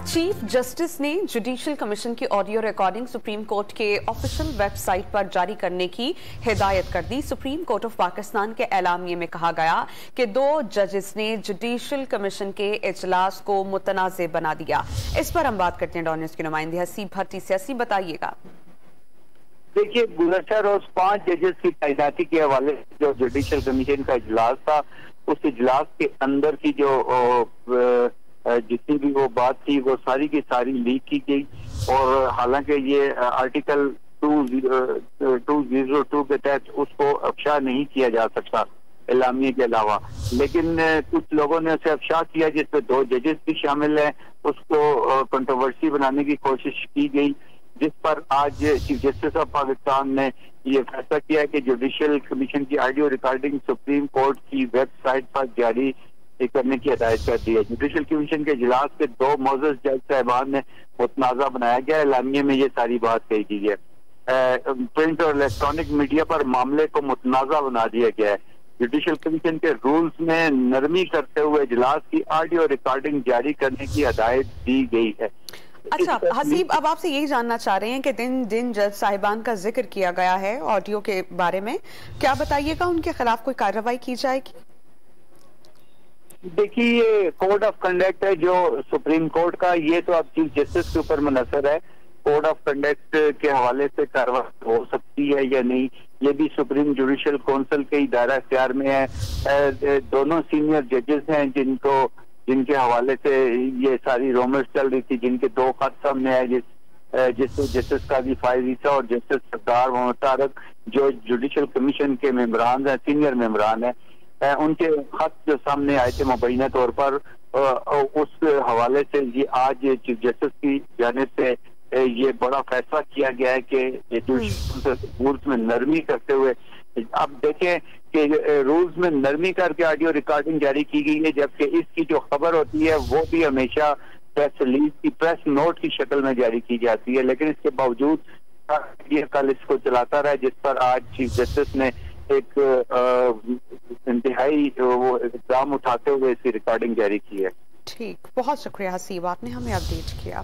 Chief justice ने judicial commission की audio recording supreme court के ऑफिशियल वेबसाइट पर जारी करने की हिदायत कर दी। सुप्रीम कोर्ट ऑफ पाकिस्तान के एलामिये में कहा गया कि 2 जजेस ने जुडिशल कमीशन के इजलास को मुतनाज़ बना दिया। इस पर हम बात करते हैं डॉन न्यूज़ की नुमाइंदे हसीब भट्टी से। हसीब, बताइएगा। देखिए, गुज़श्ता रोज 5 जजेस की तैनाती के हवाले से जो जुडिशल कमीशन का इजलास था, उस इजलास के अंदर की जो जितनी भी वो बात थी वो सारी की सारी लीक की गई। और हालांकि ये आर्टिकल 202 के तहत उसको अफशा नहीं किया जा सकता एलामिया के अलावा, लेकिन कुछ लोगों ने उसे अफशा किया जिसमें 2 जजेस भी शामिल हैं। उसको कंट्रोवर्सी बनाने की कोशिश की गई, जिस पर आज चीफ जस्टिस ऑफ पाकिस्तान ने ये फैसला किया कि जुडिशल कमीशन की ऑडियो रिकॉर्डिंग सुप्रीम कोर्ट की वेबसाइट पर जारी करने की हिदायत कर दी है। जुडिशल कमीशन के इजलास के 2 मोअज़्ज़ज़ जज साहिबान ने मुतनाज़ा बनाया गया। एलामिया में ये सारी बात कही गई है। प्रिंट और इलेक्ट्रॉनिक मीडिया पर मामले को मुतनाज़ा बना दिया गया है। जुडिशल कमीशन के रूल्स में नरमी करते हुए इजलास की ऑडियो रिकॉर्डिंग जारी करने की हिदायत दी गई है। अच्छा हसीब, अब आपसे यही जानना चाह रहे हैं कि जिन जज साहिबान का जिक्र किया गया है ऑडियो के बारे में, क्या बताइएगा उनके खिलाफ कोई कार्रवाई की जाएगी? देखिए, ये कोड ऑफ कंडक्ट है जो सुप्रीम कोर्ट का, ये तो अब चीफ जस्टिस के ऊपर मुनहसर है। कोड ऑफ कंडक्ट के हवाले से कार्रवाई हो सकती है या नहीं, ये भी सुप्रीम जुडिशल काउंसिल के ही दायरा इख्तियार में है। दोनों सीनियर जजेस हैं जिनके हवाले से ये सारी रोमर्स चल रही थी, जिनके 2 खत सामने आए, जस्टिस काजी फाइज ईसा और जस्टिस सरदार मोहम्मद तारक, जो जुडिशल कमीशन के मेंबरान हैं, सीनियर मेंबरान हैं। उनके खत जो सामने आए थे मुबैना तौर पर, उस हवाले से ये आज चीफ जस्टिस की जानिब से ये बड़ा फैसला किया गया है कि रूल्स में नरमी करते हुए, अब देखें कि रूल्स में नरमी करके ऑडियो रिकॉर्डिंग जारी की गई है, जबकि इसकी जो खबर होती है वो भी हमेशा प्रेस रिलीज की प्रेस नोट की शक्ल में जारी की जाती है। लेकिन इसके बावजूद ये कल इसको चलाता रहा, जिस पर आज चीफ जस्टिस ने एक इंतहाई वो इक़दाम उठाते हुए इसकी रिकॉर्डिंग जारी की है। ठीक, बहुत शुक्रिया हसीब, आपने हमें अपडेट किया।